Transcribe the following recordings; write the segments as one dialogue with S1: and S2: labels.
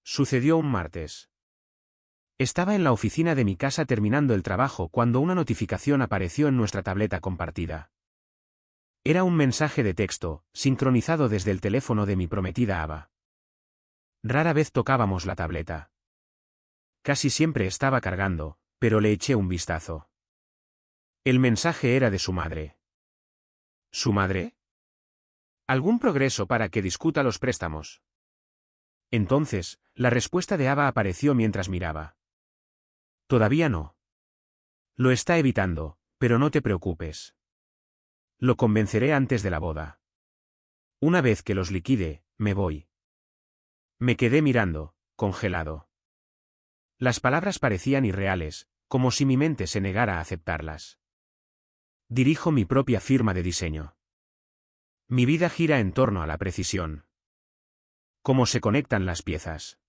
S1: Sucedió un martes. Estaba en la oficina de mi casa terminando el trabajo cuando una notificación apareció en nuestra tableta compartida. Era un mensaje de texto, sincronizado desde el teléfono de mi prometida Ava. Rara vez tocábamos la tableta. Casi siempre estaba cargando, pero le eché un vistazo. El mensaje era de su madre. ¿Su madre? ¿Algún progreso para que discuta los préstamos? Entonces, la respuesta de Ava apareció mientras miraba. Todavía no. Lo está evitando, pero no te preocupes. Lo convenceré antes de la boda. Una vez que los liquide, me voy. Me quedé mirando, congelado. Las palabras parecían irreales, como si mi mente se negara a aceptarlas. Dirijo mi propia firma de diseño. Mi vida gira en torno a la precisión. Cómo se conectan las piezas.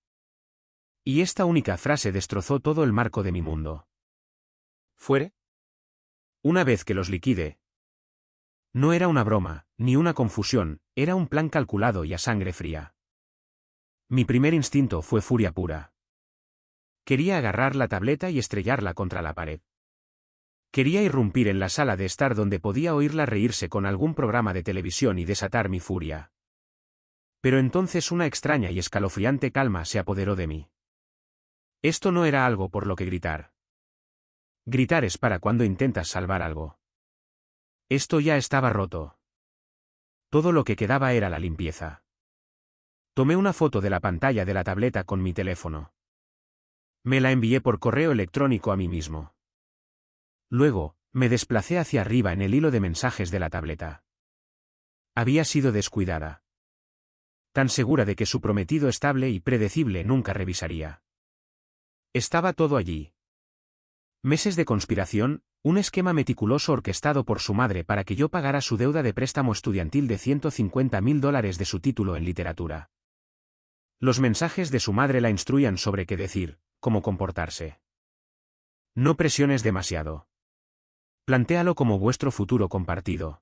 S1: Y esta única frase destrozó todo el marco de mi mundo. ¿Fuere? Una vez que los liquide. No era una broma, ni una confusión, era un plan calculado y a sangre fría. Mi primer instinto fue furia pura. Quería agarrar la tableta y estrellarla contra la pared. Quería irrumpir en la sala de estar donde podía oírla reírse con algún programa de televisión y desatar mi furia. Pero entonces una extraña y escalofriante calma se apoderó de mí. Esto no era algo por lo que gritar. Gritar es para cuando intentas salvar algo. Esto ya estaba roto. Todo lo que quedaba era la limpieza. Tomé una foto de la pantalla de la tableta con mi teléfono. Me la envié por correo electrónico a mí mismo. Luego, me desplacé hacia arriba en el hilo de mensajes de la tableta. Había sido descuidada. Tan segura de que su prometido estable y predecible nunca revisaría. Estaba todo allí. Meses de conspiración, un esquema meticuloso orquestado por su madre para que yo pagara su deuda de préstamo estudiantil de $150.000 de su título en literatura. Los mensajes de su madre la instruían sobre qué decir, cómo comportarse. No presiones demasiado. Plantéalo como vuestro futuro compartido.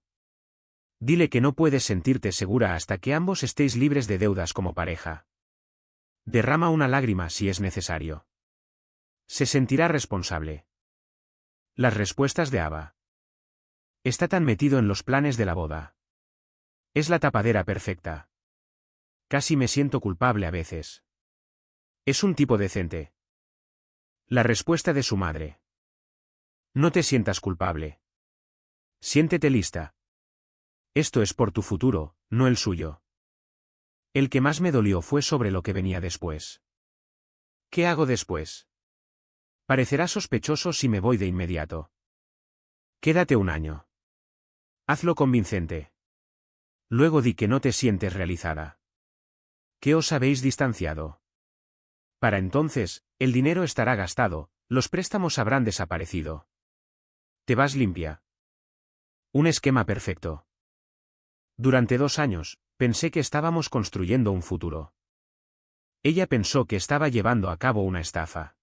S1: Dile que no puedes sentirte segura hasta que ambos estéis libres de deudas como pareja. Derrama una lágrima si es necesario. Se sentirá responsable. Las respuestas de Ava. Está tan metido en los planes de la boda. Es la tapadera perfecta. Casi me siento culpable a veces. Es un tipo decente. La respuesta de su madre. No te sientas culpable. Siéntete lista. Esto es por tu futuro, no el suyo. El que más me dolió fue sobre lo que venía después. ¿Qué hago después? Parecerá sospechoso si me voy de inmediato. Quédate un año. Hazlo convincente. Luego di que no te sientes realizada. ¿Qué os habéis distanciado? Para entonces, el dinero estará gastado, los préstamos habrán desaparecido. Te vas limpia. Un esquema perfecto. Durante 2 años, pensé que estábamos construyendo un futuro. Ella pensó que estaba llevando a cabo una estafa.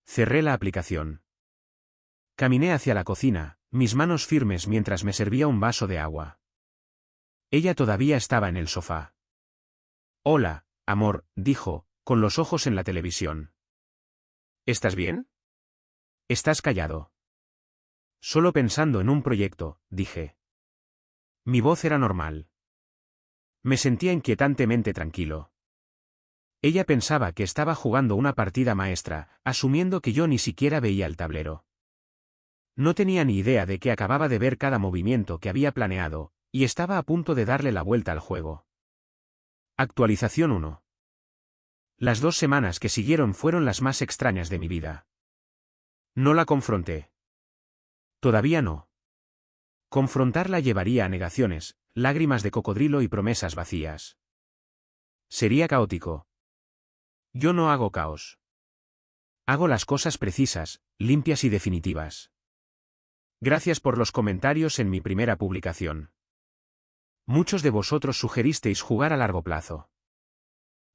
S1: Cerré la aplicación. Caminé hacia la cocina, mis manos firmes mientras me servía un vaso de agua. Ella todavía estaba en el sofá. Hola, amor, dijo, con los ojos en la televisión. ¿Estás bien? Estás callado. Solo pensando en un proyecto, dije. Mi voz era normal. Me sentía inquietantemente tranquilo. Ella pensaba que estaba jugando una partida maestra, asumiendo que yo ni siquiera veía el tablero. No tenía ni idea de que acababa de ver cada movimiento que había planeado, y estaba a punto de darle la vuelta al juego. Actualización 1. Las 2 semanas que siguieron fueron las más extrañas de mi vida. No la confronté. Todavía no. Confrontarla llevaría a negaciones, lágrimas de cocodrilo y promesas vacías. Sería caótico. Yo no hago caos. Hago las cosas precisas, limpias y definitivas. Gracias por los comentarios en mi primera publicación. Muchos de vosotros sugeristeis jugar a largo plazo.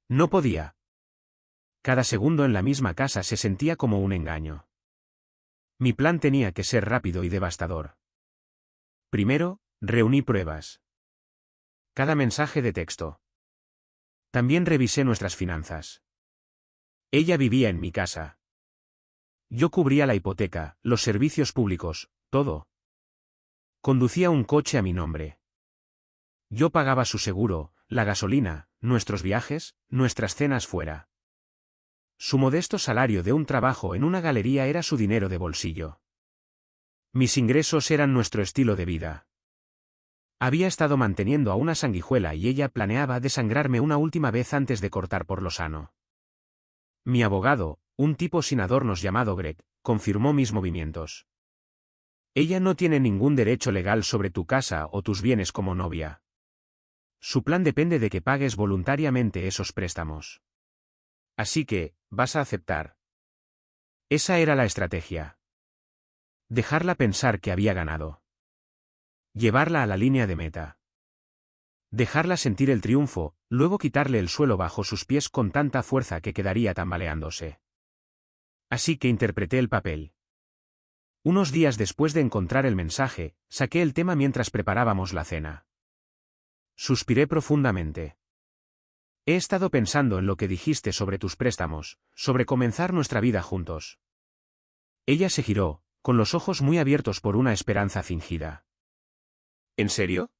S1: No podía. Cada segundo en la misma casa se sentía como un engaño. Mi plan tenía que ser rápido y devastador. Primero, reuní pruebas. Cada mensaje de texto. También revisé nuestras finanzas. Ella vivía en mi casa. Yo cubría la hipoteca, los servicios públicos, todo. Conducía un coche a mi nombre. Yo pagaba su seguro, la gasolina, nuestros viajes, nuestras cenas fuera. Su modesto salario de un trabajo en una galería era su dinero de bolsillo. Mis ingresos eran nuestro estilo de vida. Había estado manteniendo a una sanguijuela y ella planeaba desangrarme una última vez antes de cortar por lo sano. Mi abogado, un tipo sin adornos llamado Greg, confirmó mis movimientos. Ella no tiene ningún derecho legal sobre tu casa o tus bienes como novia. Su plan depende de que pagues voluntariamente esos préstamos. Así que, ¿vas a aceptar? Esa era la estrategia. Dejarla pensar que había ganado. Llevarla a la línea de meta. Dejarla sentir el triunfo, luego quitarle el suelo bajo sus pies con tanta fuerza que quedaría tambaleándose. Así que interpreté el papel. Unos días después de encontrar el mensaje, saqué el tema mientras preparábamos la cena. Suspiré profundamente. He estado pensando en lo que dijiste sobre tus préstamos, sobre comenzar nuestra vida juntos. Ella se giró, con los ojos muy abiertos por una esperanza fingida. ¿En serio?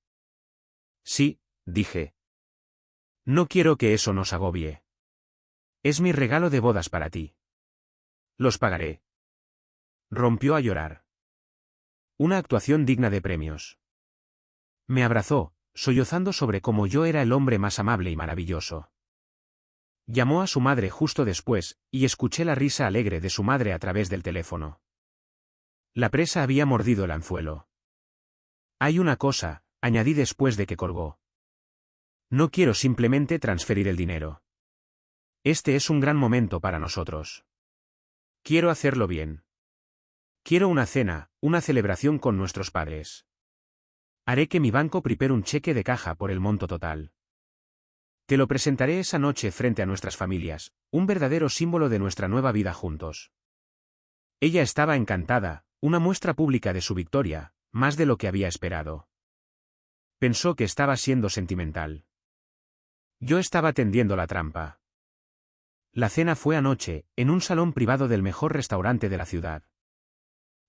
S1: Sí, dije. No quiero que eso nos agobie. Es mi regalo de bodas para ti. Los pagaré. Rompió a llorar. Una actuación digna de premios. Me abrazó, sollozando sobre cómo yo era el hombre más amable y maravilloso. Llamó a su madre justo después, y escuché la risa alegre de su madre a través del teléfono. La presa había mordido el anzuelo. Hay una cosa, añadí después de que colgó. No quiero simplemente transferir el dinero. Este es un gran momento para nosotros. Quiero hacerlo bien. Quiero una cena, una celebración con nuestros padres. Haré que mi banco prepare un cheque de caja por el monto total. Te lo presentaré esa noche frente a nuestras familias, un verdadero símbolo de nuestra nueva vida juntos. Ella estaba encantada, una muestra pública de su victoria, más de lo que había esperado. Pensó que estaba siendo sentimental. Yo estaba tendiendo la trampa. La cena fue anoche, en un salón privado del mejor restaurante de la ciudad.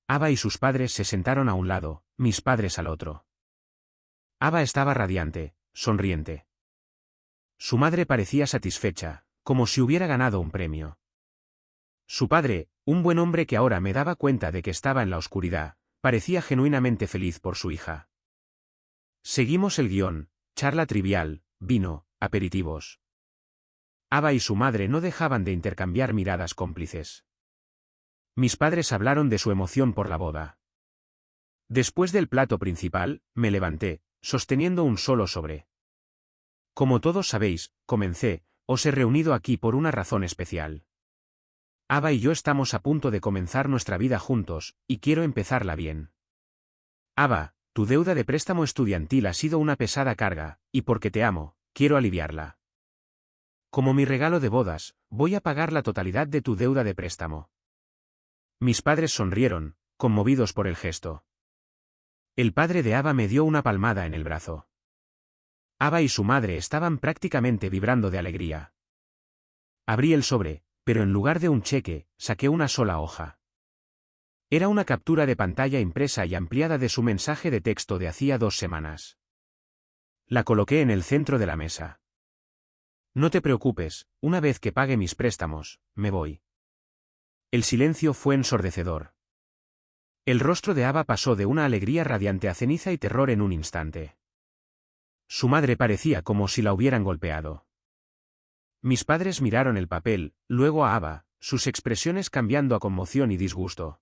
S1: Ava y sus padres se sentaron a un lado, mis padres al otro. Ava estaba radiante, sonriente. Su madre parecía satisfecha, como si hubiera ganado un premio. Su padre, un buen hombre que ahora me daba cuenta de que estaba en la oscuridad, parecía genuinamente feliz por su hija. Seguimos el guión, charla trivial, vino, aperitivos. Ava y su madre no dejaban de intercambiar miradas cómplices. Mis padres hablaron de su emoción por la boda. Después del plato principal, me levanté, sosteniendo un solo sobre. Como todos sabéis, comencé, os he reunido aquí por una razón especial. Ava y yo estamos a punto de comenzar nuestra vida juntos, y quiero empezarla bien. Ava, tu deuda de préstamo estudiantil ha sido una pesada carga, y porque te amo, quiero aliviarla. Como mi regalo de bodas, voy a pagar la totalidad de tu deuda de préstamo. Mis padres sonrieron, conmovidos por el gesto. El padre de Ava me dio una palmada en el brazo. Ava y su madre estaban prácticamente vibrando de alegría. Abrí el sobre, pero en lugar de un cheque, saqué una sola hoja. Era una captura de pantalla impresa y ampliada de su mensaje de texto de hacía 2 semanas. La coloqué en el centro de la mesa. No te preocupes, una vez que pague mis préstamos, me voy. El silencio fue ensordecedor. El rostro de Ava pasó de una alegría radiante a ceniza y terror en un instante. Su madre parecía como si la hubieran golpeado. Mis padres miraron el papel, luego a Ava, sus expresiones cambiando a conmoción y disgusto.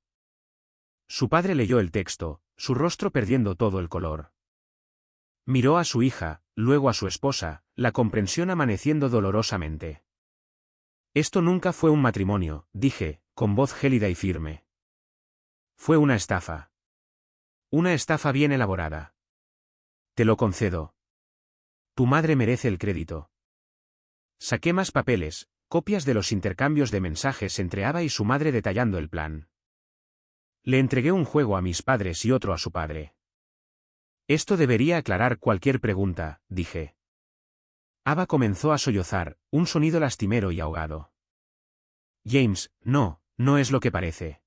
S1: Su padre leyó el texto, su rostro perdiendo todo el color. Miró a su hija, luego a su esposa, la comprensión amaneciendo dolorosamente. Esto nunca fue un matrimonio, dije, con voz gélida y firme. Fue una estafa. Una estafa bien elaborada. Te lo concedo. Tu madre merece el crédito. Saqué más papeles, copias de los intercambios de mensajes entre Ava y su madre detallando el plan. Le entregué un juego a mis padres y otro a su padre. Esto debería aclarar cualquier pregunta, dije. Ava comenzó a sollozar, un sonido lastimero y ahogado. James, no, no es lo que parece.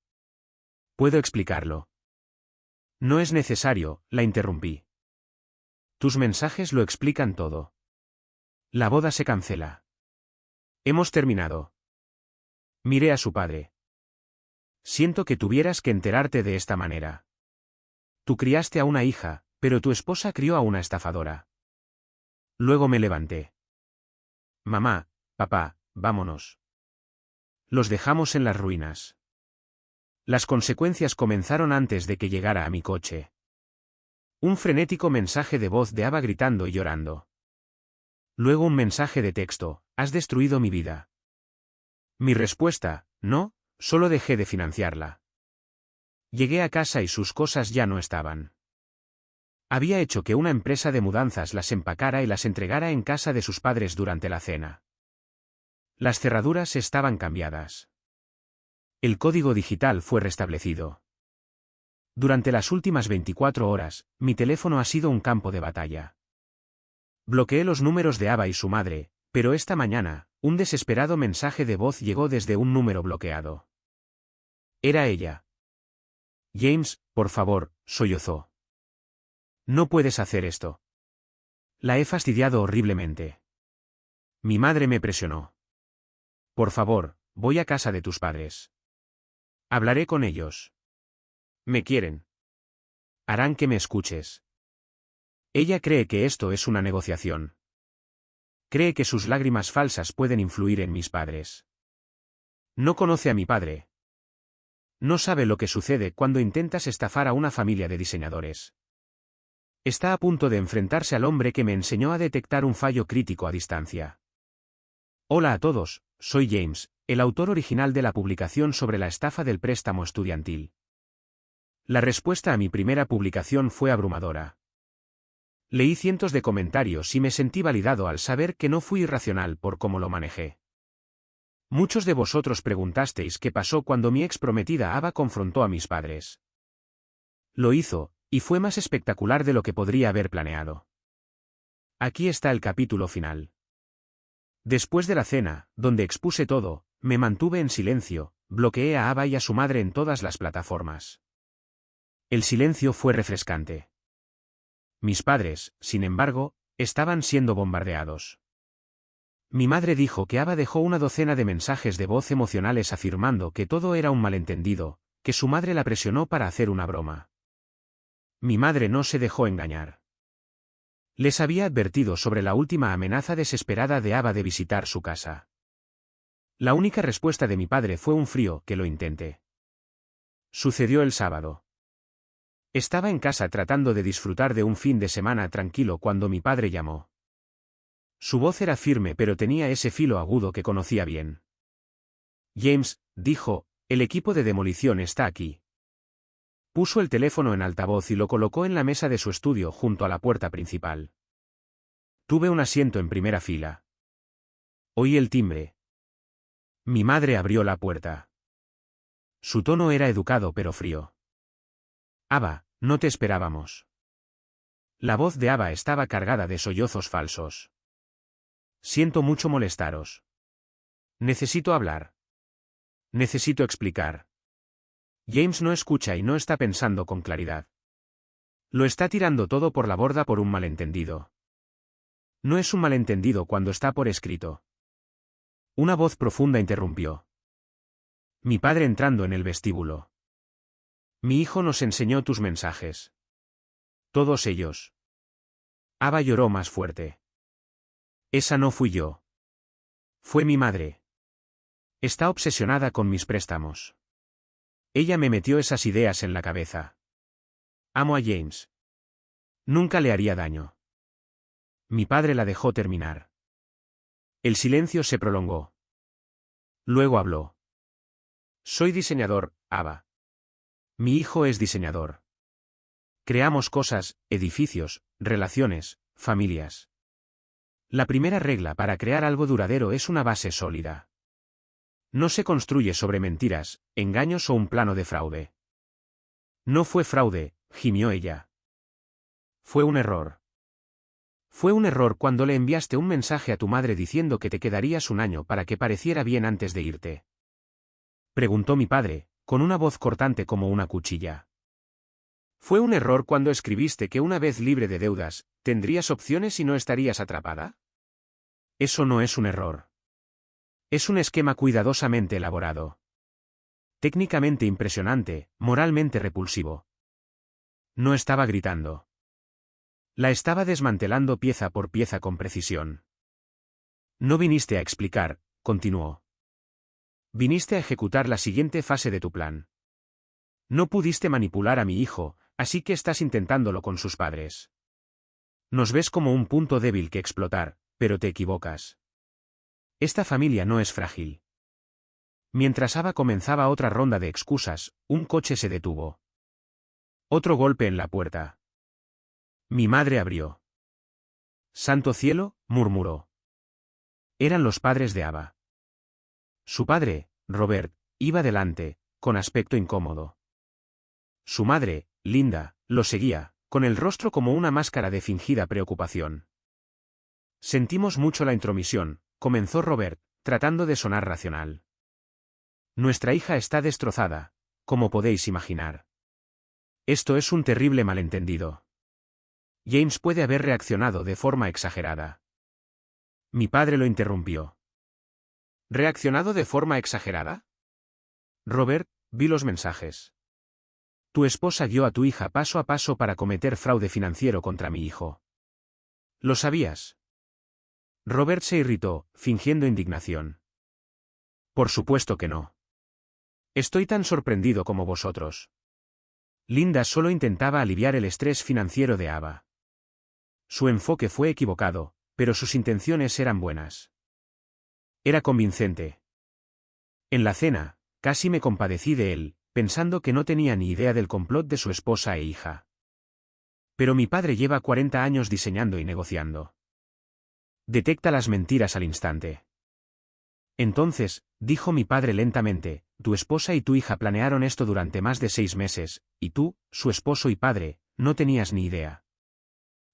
S1: Puedo explicarlo. No es necesario, la interrumpí. Tus mensajes lo explican todo. La boda se cancela. Hemos terminado. Miré a su padre. Siento que tuvieras que enterarte de esta manera. Tú criaste a una hija, pero tu esposa crió a una estafadora. Luego me levanté. Mamá, papá, vámonos. Los dejamos en las ruinas. Las consecuencias comenzaron antes de que llegara a mi coche. Un frenético mensaje de voz de Ava gritando y llorando. Luego un mensaje de texto: has destruido mi vida. Mi respuesta: no, solo dejé de financiarla. Llegué a casa y sus cosas ya no estaban. Había hecho que una empresa de mudanzas las empacara y las entregara en casa de sus padres durante la cena. Las cerraduras estaban cambiadas. El código digital fue restablecido. Durante las últimas 24 horas, mi teléfono ha sido un campo de batalla. Bloqueé los números de Ava y su madre, pero esta mañana, un desesperado mensaje de voz llegó desde un número bloqueado. Era ella. James, por favor, sollozó. No puedes hacer esto. La he fastidiado horriblemente. Mi madre me presionó. Por favor, voy a casa de tus padres. Hablaré con ellos. Me quieren. Harán que me escuches. Ella cree que esto es una negociación. Cree que sus lágrimas falsas pueden influir en mis padres. No conoce a mi padre. No sabe lo que sucede cuando intentas estafar a una familia de diseñadores. Está a punto de enfrentarse al hombre que me enseñó a detectar un fallo crítico a distancia. Hola a todos, soy James, el autor original de la publicación sobre la estafa del préstamo estudiantil. La respuesta a mi primera publicación fue abrumadora. Leí cientos de comentarios y me sentí validado al saber que no fui irracional por cómo lo manejé. Muchos de vosotros preguntasteis qué pasó cuando mi ex prometida Ava confrontó a mis padres. Lo hizo, y fue más espectacular de lo que podría haber planeado. Aquí está el capítulo final. Después de la cena, donde expuse todo, me mantuve en silencio, bloqueé a Ava y a su madre en todas las plataformas. El silencio fue refrescante. Mis padres, sin embargo, estaban siendo bombardeados. Mi madre dijo que Ava dejó una docena de mensajes de voz emocionales afirmando que todo era un malentendido, que su madre la presionó para hacer una broma. Mi madre no se dejó engañar. Les había advertido sobre la última amenaza desesperada de Ava de visitar su casa. La única respuesta de mi padre fue un frío "que lo intente". Sucedió el sábado. Estaba en casa tratando de disfrutar de un fin de semana tranquilo cuando mi padre llamó. Su voz era firme pero tenía ese filo agudo que conocía bien. James, dijo, el equipo de demolición está aquí. Puso el teléfono en altavoz y lo colocó en la mesa de su estudio junto a la puerta principal. Tuve un asiento en primera fila. Oí el timbre. Mi madre abrió la puerta. Su tono era educado pero frío. Ava, no te esperábamos. La voz de Ava estaba cargada de sollozos falsos. Siento mucho molestaros. Necesito hablar. Necesito explicar. James no escucha y no está pensando con claridad. Lo está tirando todo por la borda por un malentendido. No es un malentendido cuando está por escrito. Una voz profunda interrumpió. Mi padre entrando en el vestíbulo. Mi hijo nos enseñó tus mensajes. Todos ellos. Ava lloró más fuerte. Esa no fui yo. Fue mi madre. Está obsesionada con mis préstamos. Ella me metió esas ideas en la cabeza. Amo a James. Nunca le haría daño. Mi padre la dejó terminar. El silencio se prolongó. Luego habló. Soy diseñador, Ava. Mi hijo es diseñador. Creamos cosas, edificios, relaciones, familias. La primera regla para crear algo duradero es una base sólida. No se construye sobre mentiras, engaños o un plano de fraude. No fue fraude, gimió ella. Fue un error. Fue un error cuando le enviaste un mensaje a tu madre diciendo que te quedarías un año para que pareciera bien antes de irte. Preguntó mi padre, con una voz cortante como una cuchilla. ¿Fue un error cuando escribiste que una vez libre de deudas, tendrías opciones y no estarías atrapada? Eso no es un error. Es un esquema cuidadosamente elaborado. Técnicamente impresionante, moralmente repulsivo. No estaba gritando. La estaba desmantelando pieza por pieza con precisión. No viniste a explicar, continuó. Viniste a ejecutar la siguiente fase de tu plan. No pudiste manipular a mi hijo, así que estás intentándolo con sus padres. Nos ves como un punto débil que explotar, pero te equivocas. Esta familia no es frágil. Mientras Ava comenzaba otra ronda de excusas, un coche se detuvo. Otro golpe en la puerta. Mi madre abrió. «Santo cielo», murmuró. Eran los padres de Ava. Su padre, Robert, iba delante, con aspecto incómodo. Su madre, Linda, lo seguía, con el rostro como una máscara de fingida preocupación. Sentimos mucho la intromisión, comenzó Robert, tratando de sonar racional. Nuestra hija está destrozada, como podéis imaginar. Esto es un terrible malentendido. James puede haber reaccionado de forma exagerada. Mi padre lo interrumpió. ¿Reaccionado de forma exagerada? Robert, vi los mensajes. Tu esposa guió a tu hija paso a paso para cometer fraude financiero contra mi hijo. ¿Lo sabías? Robert se irritó, fingiendo indignación. Por supuesto que no. Estoy tan sorprendido como vosotros. Linda solo intentaba aliviar el estrés financiero de Ava. Su enfoque fue equivocado, pero sus intenciones eran buenas. Era convincente. En la cena, casi me compadecí de él, pensando que no tenía ni idea del complot de su esposa e hija. Pero mi padre lleva 40 años diseñando y negociando. Detecta las mentiras al instante. Entonces, dijo mi padre lentamente, tu esposa y tu hija planearon esto durante más de 6 meses, y tú, su esposo y padre, no tenías ni idea.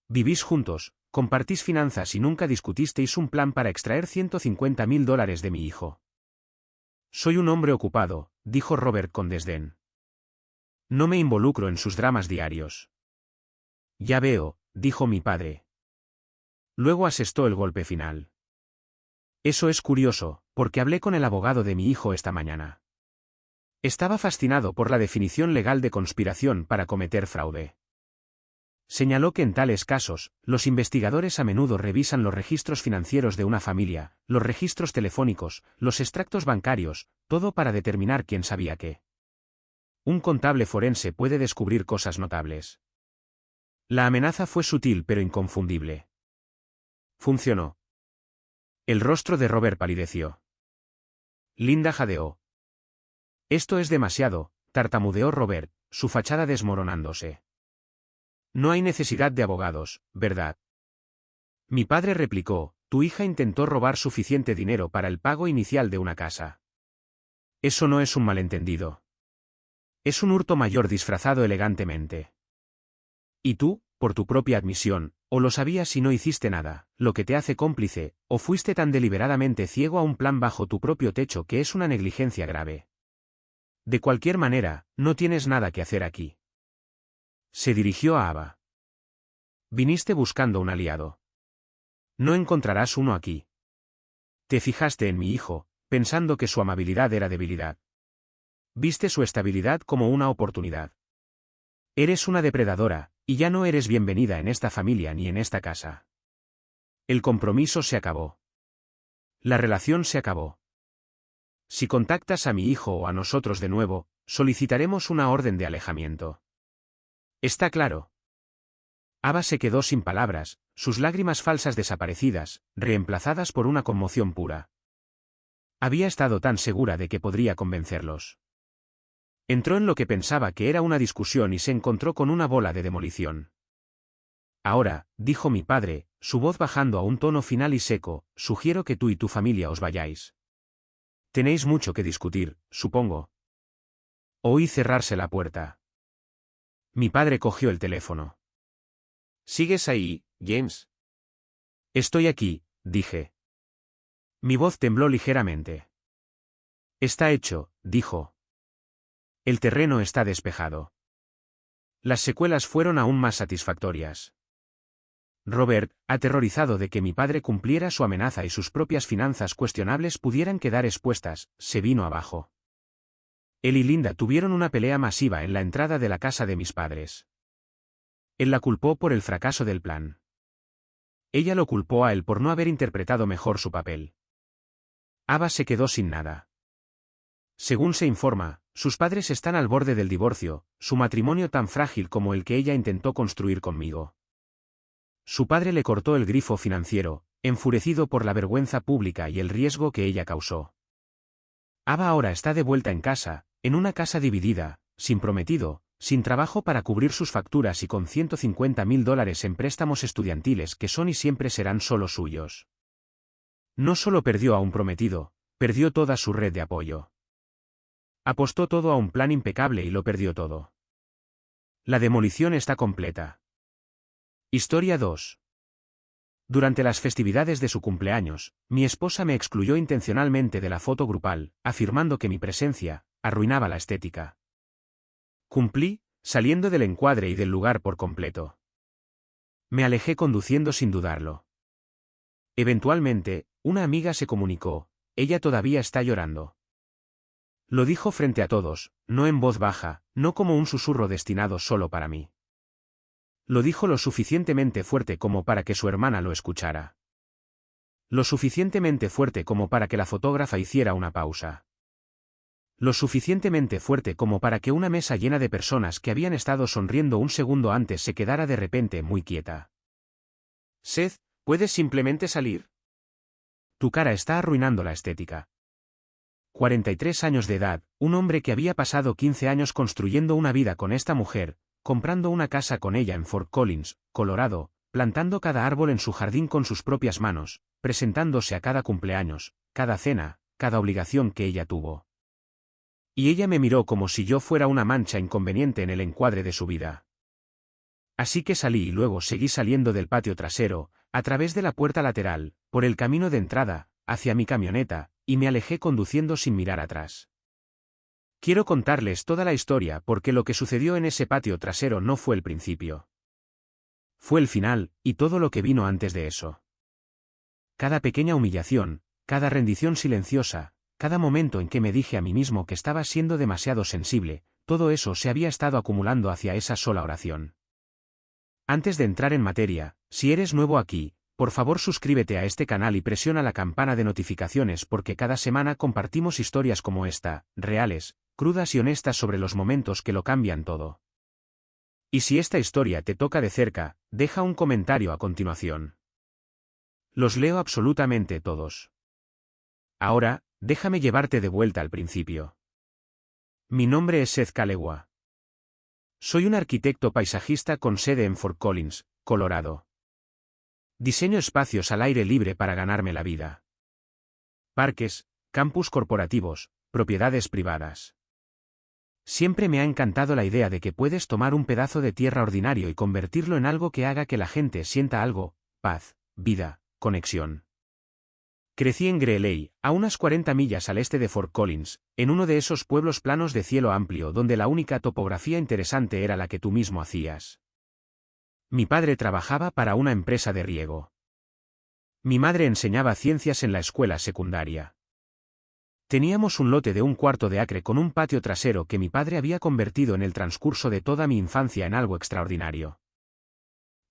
S1: Vivís juntos, compartís finanzas y nunca discutisteis un plan para extraer $150.000 de mi hijo. Soy un hombre ocupado, dijo Robert con desdén. No me involucro en sus dramas diarios. Ya veo, dijo mi padre. Luego asestó el golpe final. Eso es curioso, porque hablé con el abogado de mi hijo esta mañana. Estaba fascinado por la definición legal de conspiración para cometer fraude. Señaló que en tales casos, los investigadores a menudo revisan los registros financieros de una familia, los registros telefónicos, los extractos bancarios, todo para determinar quién sabía qué. Un contable forense puede descubrir cosas notables. La amenaza fue sutil pero inconfundible. Funcionó. El rostro de Robert palideció. Linda jadeó. Esto es demasiado, tartamudeó Robert, su fachada desmoronándose. No hay necesidad de abogados, ¿verdad? Mi padre replicó, tu hija intentó robar suficiente dinero para el pago inicial de una casa. Eso no es un malentendido. Es un hurto mayor disfrazado elegantemente. Y tú, por tu propia admisión, o lo sabías y no hiciste nada, lo que te hace cómplice, o fuiste tan deliberadamente ciego a un plan bajo tu propio techo que es una negligencia grave. De cualquier manera, no tienes nada que hacer aquí. Se dirigió a Ava. Viniste buscando un aliado. No encontrarás uno aquí. Te fijaste en mi hijo, pensando que su amabilidad era debilidad. Viste su estabilidad como una oportunidad. Eres una depredadora, y ya no eres bienvenida en esta familia ni en esta casa. El compromiso se acabó. La relación se acabó. Si contactas a mi hijo o a nosotros de nuevo, solicitaremos una orden de alejamiento. ¿Está claro? Ava se quedó sin palabras, sus lágrimas falsas desaparecidas, reemplazadas por una conmoción pura. Había estado tan segura de que podría convencerlos. Entró en lo que pensaba que era una discusión y se encontró con una bola de demolición. Ahora, dijo mi padre, su voz bajando a un tono final y seco, sugiero que tú y tu familia os vayáis. Tenéis mucho que discutir, supongo. Oí cerrarse la puerta. Mi padre cogió el teléfono. ¿Sigues ahí, James? Estoy aquí, dije. Mi voz tembló ligeramente. Está hecho, dijo. El terreno está despejado. Las secuelas fueron aún más satisfactorias. Robert, aterrorizado de que mi padre cumpliera su amenaza y sus propias finanzas cuestionables pudieran quedar expuestas, se vino abajo. Él y Linda tuvieron una pelea masiva en la entrada de la casa de mis padres. Él la culpó por el fracaso del plan. Ella lo culpó a él por no haber interpretado mejor su papel. Ava se quedó sin nada. Según se informa, sus padres están al borde del divorcio, su matrimonio tan frágil como el que ella intentó construir conmigo. Su padre le cortó el grifo financiero, enfurecido por la vergüenza pública y el riesgo que ella causó. Ava ahora está de vuelta en casa, en una casa dividida, sin prometido, sin trabajo para cubrir sus facturas y con $150,000 en préstamos estudiantiles que son y siempre serán solo suyos. No solo perdió a un prometido, perdió toda su red de apoyo. Apostó todo a un plan impecable y lo perdió todo. La demolición está completa. Historia 2. Durante las festividades de su cumpleaños, mi esposa me excluyó intencionalmente de la foto grupal, afirmando que mi presencia arruinaba la estética. Cumplí, saliendo del encuadre y del lugar por completo. Me alejé conduciendo sin dudarlo. Eventualmente, una amiga se comunicó, ella todavía está llorando. Lo dijo frente a todos, no en voz baja, no como un susurro destinado solo para mí. Lo dijo lo suficientemente fuerte como para que su hermana lo escuchara. Lo suficientemente fuerte como para que la fotógrafa hiciera una pausa. Lo suficientemente fuerte como para que una mesa llena de personas que habían estado sonriendo un segundo antes se quedara de repente muy quieta. Seth, ¿puedes simplemente salir? Tu cara está arruinando la estética. 43 años de edad, un hombre que había pasado 15 años construyendo una vida con esta mujer, comprando una casa con ella en Fort Collins, Colorado, plantando cada árbol en su jardín con sus propias manos, presentándose a cada cumpleaños, cada cena, cada obligación que ella tuvo. Y ella me miró como si yo fuera una mancha inconveniente en el encuadre de su vida. Así que salí y luego seguí saliendo del patio trasero, a través de la puerta lateral, por el camino de entrada, hacia mi camioneta, y me alejé conduciendo sin mirar atrás. Quiero contarles toda la historia porque lo que sucedió en ese patio trasero no fue el principio. Fue el final, y todo lo que vino antes de eso. Cada pequeña humillación, cada rendición silenciosa, cada momento en que me dije a mí mismo que estaba siendo demasiado sensible, todo eso se había estado acumulando hacia esa sola oración. Antes de entrar en materia, si eres nuevo aquí, por favor suscríbete a este canal y presiona la campana de notificaciones porque cada semana compartimos historias como esta, reales, crudas y honestas sobre los momentos que lo cambian todo. Y si esta historia te toca de cerca, deja un comentario a continuación. Los leo absolutamente todos. Ahora, déjame llevarte de vuelta al principio. Mi nombre es Seth Kalewa. Soy un arquitecto paisajista con sede en Fort Collins, Colorado. Diseño espacios al aire libre para ganarme la vida. Parques, campus corporativos, propiedades privadas. Siempre me ha encantado la idea de que puedes tomar un pedazo de tierra ordinario y convertirlo en algo que haga que la gente sienta algo, paz, vida, conexión. Crecí en Greeley, a unas 40 millas al este de Fort Collins, en uno de esos pueblos planos de cielo amplio donde la única topografía interesante era la que tú mismo hacías. Mi padre trabajaba para una empresa de riego. Mi madre enseñaba ciencias en la escuela secundaria. Teníamos un lote de 1/4 de acre con un patio trasero que mi padre había convertido en el transcurso de toda mi infancia en algo extraordinario.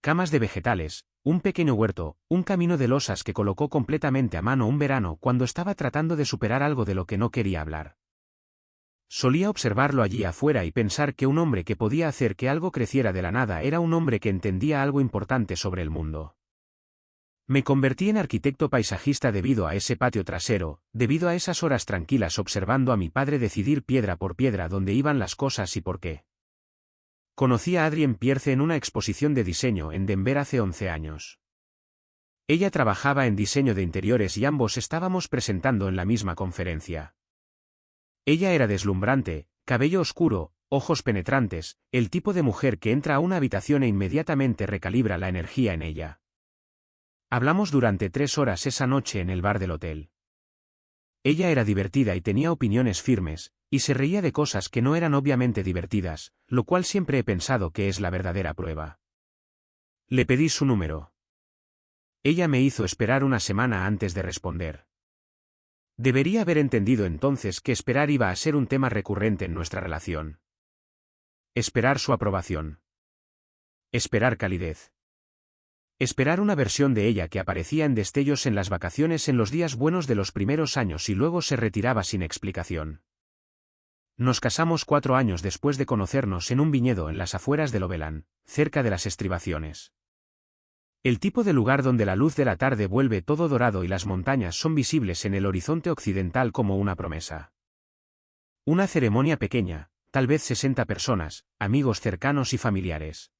S1: Camas de vegetales, un pequeño huerto, un camino de losas que colocó completamente a mano un verano cuando estaba tratando de superar algo de lo que no quería hablar. Solía observarlo allí afuera y pensar que un hombre que podía hacer que algo creciera de la nada era un hombre que entendía algo importante sobre el mundo. Me convertí en arquitecto paisajista debido a ese patio trasero, debido a esas horas tranquilas observando a mi padre decidir piedra por piedra dónde iban las cosas y por qué. Conocí a Adrienne Pierce en una exposición de diseño en Denver hace 11 años. Ella trabajaba en diseño de interiores y ambos estábamos presentando en la misma conferencia. Ella era deslumbrante, cabello oscuro, ojos penetrantes, el tipo de mujer que entra a una habitación e inmediatamente recalibra la energía en ella. Hablamos durante 3 horas esa noche en el bar del hotel. Ella era divertida y tenía opiniones firmes, y se reía de cosas que no eran obviamente divertidas, lo cual siempre he pensado que es la verdadera prueba. Le pedí su número. Ella me hizo esperar una semana antes de responder. Debería haber entendido entonces que esperar iba a ser un tema recurrente en nuestra relación. Esperar su aprobación. Esperar calidez. Esperar una versión de ella que aparecía en destellos en las vacaciones en los días buenos de los primeros años y luego se retiraba sin explicación. Nos casamos 4 años después de conocernos en un viñedo en las afueras de Loveland, cerca de las estribaciones. El tipo de lugar donde la luz de la tarde vuelve todo dorado y las montañas son visibles en el horizonte occidental como una promesa. Una ceremonia pequeña, tal vez 60 personas, amigos cercanos y familiares.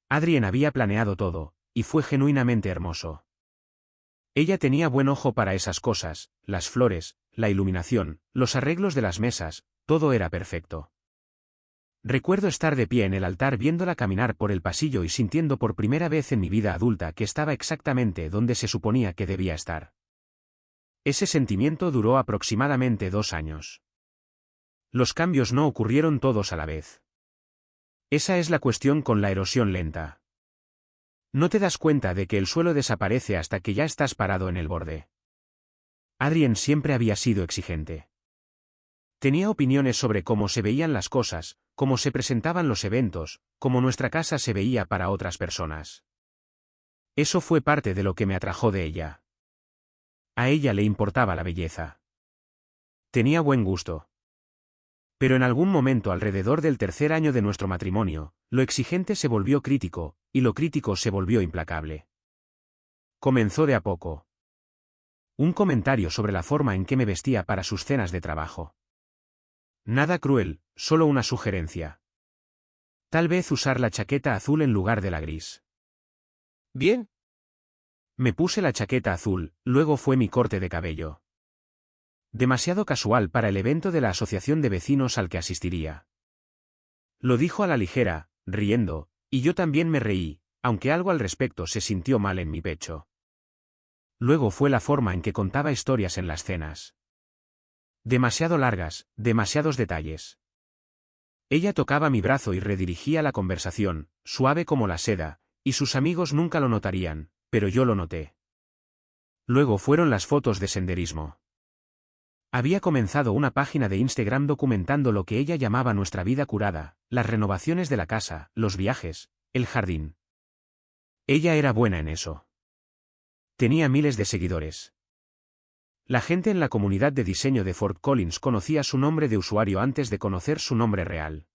S1: Adrien había planeado todo, y fue genuinamente hermoso. Ella tenía buen ojo para esas cosas, las flores, la iluminación, los arreglos de las mesas, todo era perfecto. Recuerdo estar de pie en el altar viéndola caminar por el pasillo y sintiendo por primera vez en mi vida adulta que estaba exactamente donde se suponía que debía estar. Ese sentimiento duró aproximadamente 2 años. Los cambios no ocurrieron todos a la vez. Esa es la cuestión con la erosión lenta. No te das cuenta de que el suelo desaparece hasta que ya estás parado en el borde. Adrien siempre había sido exigente. Tenía opiniones sobre cómo se veían las cosas, cómo se presentaban los eventos, cómo nuestra casa se veía para otras personas. Eso fue parte de lo que me atrajo de ella. A ella le importaba la belleza. Tenía buen gusto. Pero en algún momento alrededor del 3er año de nuestro matrimonio, lo exigente se volvió crítico, y lo crítico se volvió implacable. Comenzó de a poco. Un comentario sobre la forma en que me vestía para sus cenas de trabajo. Nada cruel, solo una sugerencia. Tal vez usar la chaqueta azul en lugar de la gris.
S2: Bien.
S1: Me puse la chaqueta azul, luego fue mi corte de cabello. Demasiado casual para el evento de la asociación de vecinos al que asistiría. Lo dijo a la ligera, riendo, y yo también me reí, aunque algo al respecto se sintió mal en mi pecho. Luego fue la forma en que contaba historias en las cenas. Demasiado largas, demasiados detalles. Ella tocaba mi brazo y redirigía la conversación, suave como la seda, y sus amigos nunca lo notarían, pero yo lo noté. Luego fueron las fotos de senderismo. Había comenzado una página de Instagram documentando lo que ella llamaba nuestra vida curada, las renovaciones de la casa, los viajes, el jardín. Ella era buena en eso. Tenía miles de seguidores. La gente en la comunidad de diseño de Fort Collins conocía su nombre de usuario antes de conocer su nombre real.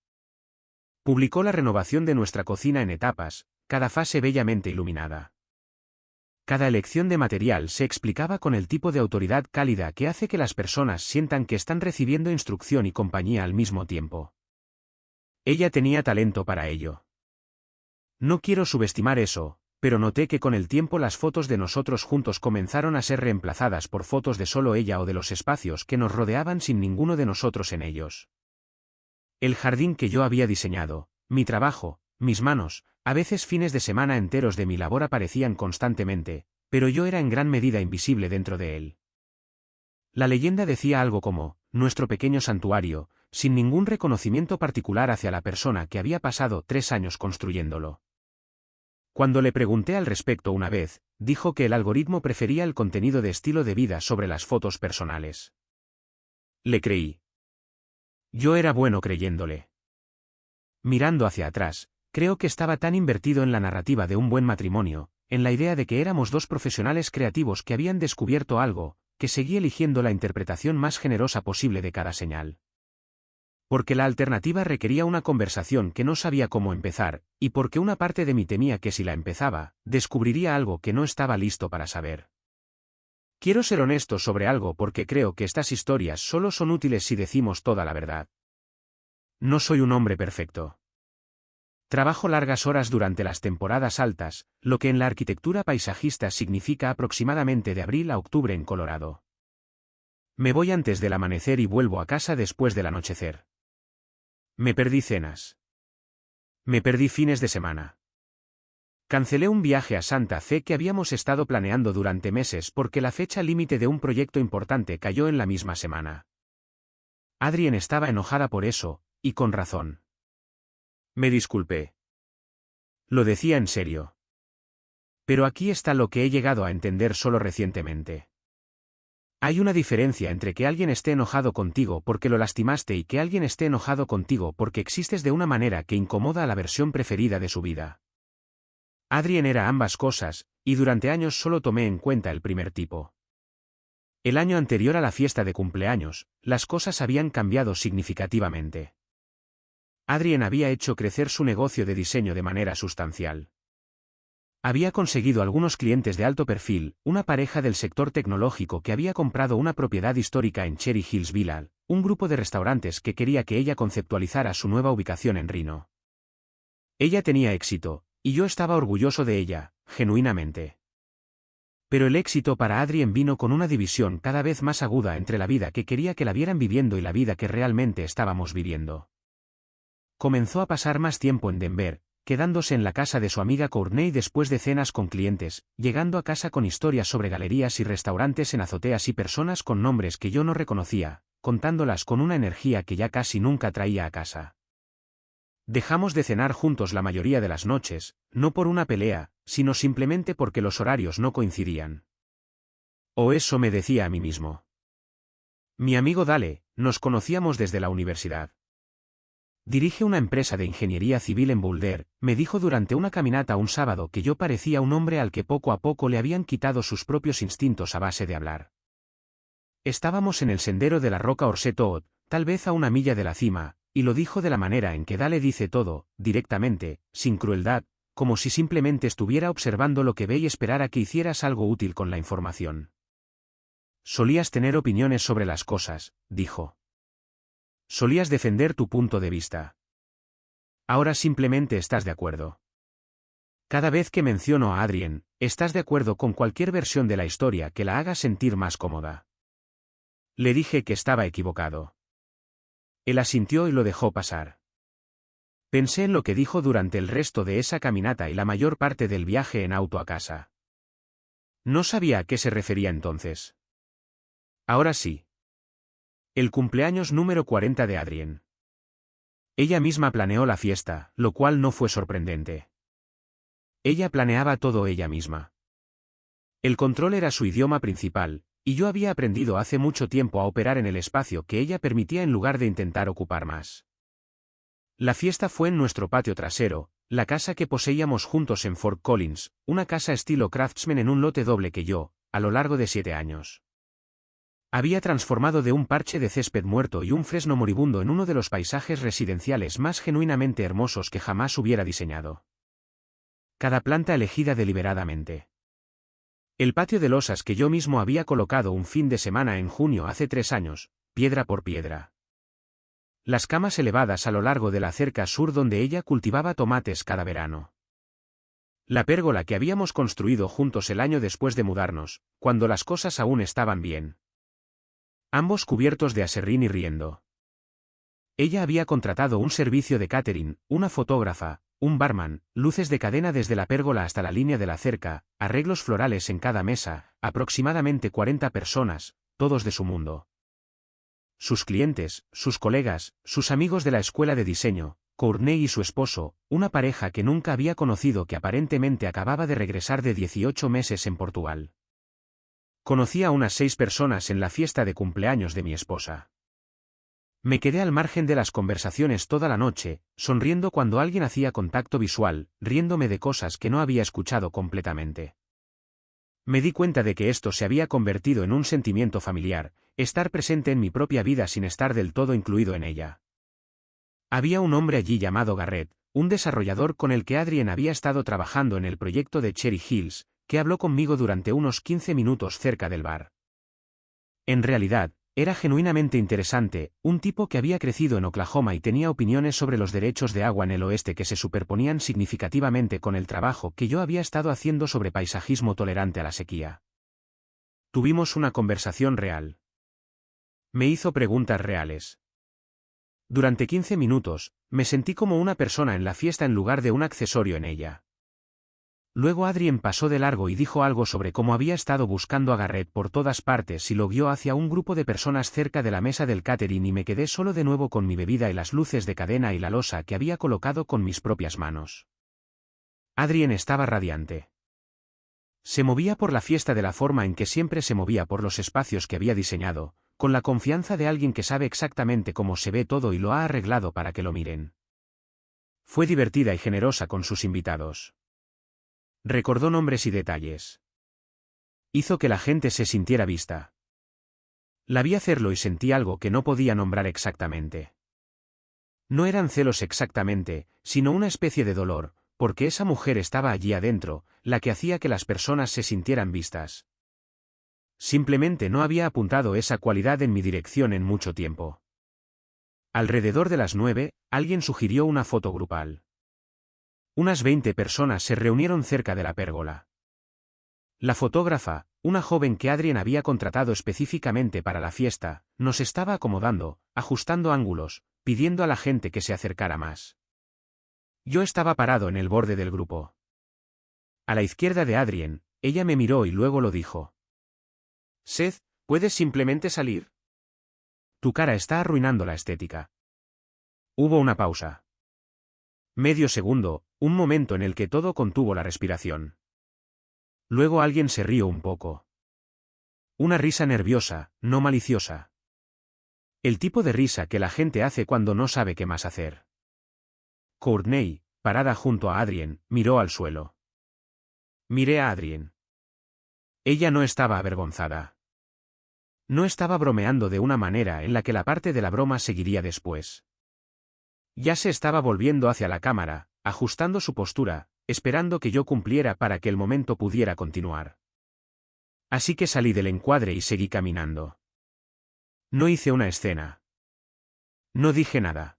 S1: Publicó la renovación de nuestra cocina en etapas, cada fase bellamente iluminada. Cada elección de material se explicaba con el tipo de autoridad cálida que hace que las personas sientan que están recibiendo instrucción y compañía al mismo tiempo. Ella tenía talento para ello. No quiero subestimar eso, pero noté que con el tiempo las fotos de nosotros juntos comenzaron a ser reemplazadas por fotos de solo ella o de los espacios que nos rodeaban sin ninguno de nosotros en ellos. El jardín que yo había diseñado, mi trabajo, mis manos, a veces fines de semana enteros de mi labor aparecían constantemente, pero yo era en gran medida invisible dentro de él. La leyenda decía algo como, nuestro pequeño santuario, sin ningún reconocimiento particular hacia la persona que había pasado 3 años construyéndolo. Cuando le pregunté al respecto una vez, dijo que el algoritmo prefería el contenido de estilo de vida sobre las fotos personales. Le creí. Yo era bueno creyéndole. Mirando hacia atrás, creo que estaba tan invertido en la narrativa de un buen matrimonio, en la idea de que éramos 2 profesionales creativos que habían descubierto algo, que seguí eligiendo la interpretación más generosa posible de cada señal. Porque la alternativa requería una conversación que no sabía cómo empezar, y porque una parte de mí temía que si la empezaba, descubriría algo que no estaba listo para saber. Quiero ser honesto sobre algo porque creo que estas historias solo son útiles si decimos toda la verdad. No soy un hombre perfecto. Trabajo largas horas durante las temporadas altas, lo que en la arquitectura paisajista significa aproximadamente de abril a octubre en Colorado. Me voy antes del amanecer y vuelvo a casa después del anochecer. Me perdí cenas. Me perdí fines de semana. Cancelé un viaje a Santa Fe que habíamos estado planeando durante meses porque la fecha límite de un proyecto importante cayó en la misma semana. Adrien estaba enojada por eso, y con razón. Me disculpé. Lo decía en serio. Pero aquí está lo que he llegado a entender solo recientemente. Hay una diferencia entre que alguien esté enojado contigo porque lo lastimaste y que alguien esté enojado contigo porque existes de una manera que incomoda a la versión preferida de su vida. Adrien era ambas cosas, y durante años solo tomé en cuenta el primer tipo. El año anterior a la fiesta de cumpleaños, las cosas habían cambiado significativamente. Adrien había hecho crecer su negocio de diseño de manera sustancial. Había conseguido algunos clientes de alto perfil, una pareja del sector tecnológico que había comprado una propiedad histórica en Cherry Hills Village, un grupo de restaurantes que quería que ella conceptualizara su nueva ubicación en Reno. Ella tenía éxito, y yo estaba orgulloso de ella, genuinamente. Pero el éxito para Adrien vino con una división cada vez más aguda entre la vida que quería que la vieran viviendo y la vida que realmente estábamos viviendo. Comenzó a pasar más tiempo en Denver, quedándose en la casa de su amiga Courtney después de cenas con clientes, llegando a casa con historias sobre galerías y restaurantes en azoteas y personas con nombres que yo no reconocía, contándolas con una energía que ya casi nunca traía a casa. Dejamos de cenar juntos la mayoría de las noches, no por una pelea, sino simplemente porque los horarios no coincidían. O eso me decía a mí mismo. Mi amigo Dale, nos conocíamos desde la universidad. Dirige una empresa de ingeniería civil en Boulder, me dijo durante una caminata un sábado que yo parecía un hombre al que poco a poco le habían quitado sus propios instintos a base de hablar. Estábamos en el sendero de la roca Orsetot, tal vez a una milla de la cima, y lo dijo de la manera en que Dale dice todo, directamente, sin crueldad, como si simplemente estuviera observando lo que ve y esperara que hicieras algo útil con la información. Solías tener opiniones sobre las cosas, dijo. Solías defender tu punto de vista. Ahora simplemente estás de acuerdo. Cada vez que menciono a Adrien, estás de acuerdo con cualquier versión de la historia que la haga sentir más cómoda. Le dije que estaba equivocado. Él asintió y lo dejó pasar. Pensé en lo que dijo durante el resto de esa caminata y la mayor parte del viaje en auto a casa. No sabía a qué se refería entonces. Ahora sí. El cumpleaños número 40 de Adrien. Ella misma planeó la fiesta, lo cual no fue sorprendente. Ella planeaba todo ella misma. El control era su idioma principal, y yo había aprendido hace mucho tiempo a operar en el espacio que ella permitía en lugar de intentar ocupar más. La fiesta fue en nuestro patio trasero, la casa que poseíamos juntos en Fort Collins, una casa estilo Craftsman en un lote doble que yo, a lo largo de 7 años. Había transformado de un parche de césped muerto y un fresno moribundo en uno de los paisajes residenciales más genuinamente hermosos que jamás hubiera diseñado. Cada planta elegida deliberadamente. El patio de losas que yo mismo había colocado un fin de semana en junio hace 3 años, piedra por piedra. Las camas elevadas a lo largo de la cerca sur donde ella cultivaba tomates cada verano. La pérgola que habíamos construido juntos el año después de mudarnos, cuando las cosas aún estaban bien. Ambos cubiertos de aserrín y riendo. Ella había contratado un servicio de catering, una fotógrafa, un barman, luces de cadena desde la pérgola hasta la línea de la cerca, arreglos florales en cada mesa, aproximadamente 40 personas, todos de su mundo. Sus clientes, sus colegas, sus amigos de la escuela de diseño, Courtney y su esposo, una pareja que nunca había conocido que aparentemente acababa de regresar de 18 meses en Portugal. Conocí a unas 6 personas en la fiesta de cumpleaños de mi esposa. Me quedé al margen de las conversaciones toda la noche, sonriendo cuando alguien hacía contacto visual, riéndome de cosas que no había escuchado completamente. Me di cuenta de que esto se había convertido en un sentimiento familiar, estar presente en mi propia vida sin estar del todo incluido en ella. Había un hombre allí llamado Garrett, un desarrollador con el que Adrien había estado trabajando en el proyecto de Cherry Hills, que habló conmigo durante unos 15 minutos cerca del bar. En realidad, era genuinamente interesante, un tipo que había crecido en Oklahoma y tenía opiniones sobre los derechos de agua en el oeste que se superponían significativamente con el trabajo que yo había estado haciendo sobre paisajismo tolerante a la sequía. Tuvimos una conversación real. Me hizo preguntas reales. Durante 15 minutos, me sentí como una persona en la fiesta en lugar de un accesorio en ella. Luego Adrien pasó de largo y dijo algo sobre cómo había estado buscando a Garrett por todas partes y lo guió hacia un grupo de personas cerca de la mesa del catering y me quedé solo de nuevo con mi bebida y las luces de cadena y la losa que había colocado con mis propias manos. Adrien estaba radiante. Se movía por la fiesta de la forma en que siempre se movía por los espacios que había diseñado, con la confianza de alguien que sabe exactamente cómo se ve todo y lo ha arreglado para que lo miren. Fue divertida y generosa con sus invitados. Recordó nombres y detalles. Hizo que la gente se sintiera vista. La vi hacerlo y sentí algo que no podía nombrar exactamente. No eran celos exactamente, sino una especie de dolor, porque esa mujer estaba allí adentro, la que hacía que las personas se sintieran vistas. Simplemente no había apuntado esa cualidad en mi dirección en mucho tiempo. Alrededor de las 9, alguien sugirió una foto grupal. Unas 20 personas se reunieron cerca de la pérgola. La fotógrafa, una joven que Adrien había contratado específicamente para la fiesta, nos estaba acomodando, ajustando ángulos, pidiendo a la gente que se acercara más. Yo estaba parado en el borde del grupo. A la izquierda de Adrien, ella me miró y luego lo dijo.
S2: Seth, ¿puedes simplemente salir?
S1: Tu cara está arruinando la estética. Hubo una pausa. Medio segundo, un momento en el que todo contuvo la respiración. Luego alguien se rió un poco. Una risa nerviosa, no maliciosa. El tipo de risa que la gente hace cuando no sabe qué más hacer. Courtney, parada junto a Adrien, miró al suelo. Miré a Adrien. Ella no estaba avergonzada. No estaba bromeando de una manera en la que la parte de la broma seguiría después. Ya se estaba volviendo hacia la cámara, ajustando su postura, esperando que yo cumpliera para que el momento pudiera continuar. Así que salí del encuadre y seguí caminando. No hice una escena. No dije nada.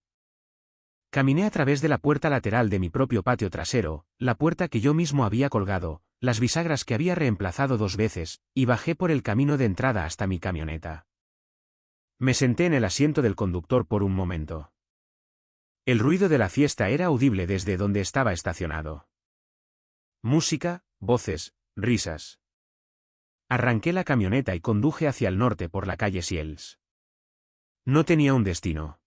S1: Caminé a través de la puerta lateral de mi propio patio trasero, la puerta que yo mismo había colgado, las bisagras que había reemplazado 2 veces, y bajé por el camino de entrada hasta mi camioneta. Me senté en el asiento del conductor por un momento. El ruido de la fiesta era audible desde donde estaba estacionado. Música, voces, risas. Arranqué la camioneta y conduje hacia el norte por la calle Siels. No tenía un destino.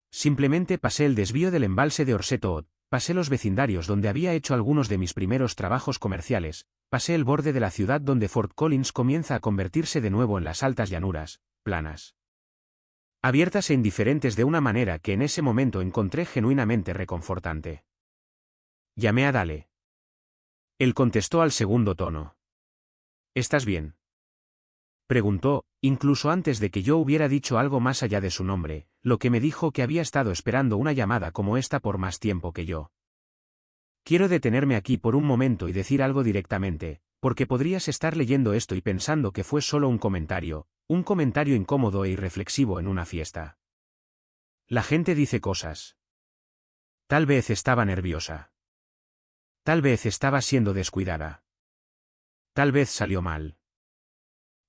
S1: Simplemente pasé el desvío del embalse de Orseto, pasé los vecindarios donde había hecho algunos de mis primeros trabajos comerciales, pasé el borde de la ciudad donde Fort Collins comienza a convertirse de nuevo en las altas llanuras, planas. Abiertas e indiferentes de una manera que en ese momento encontré genuinamente reconfortante. Llamé a Dale. Él contestó al segundo tono. ¿Estás bien?, preguntó, incluso antes de que yo hubiera dicho algo más allá de su nombre, lo que me dijo que había estado esperando una llamada como esta por más tiempo que yo. Quiero detenerme aquí por un momento y decir algo directamente, porque podrías estar leyendo esto y pensando que fue solo un comentario incómodo e irreflexivo en una fiesta. La gente dice cosas. Tal vez estaba nerviosa. Tal vez estaba siendo descuidada. Tal vez salió mal.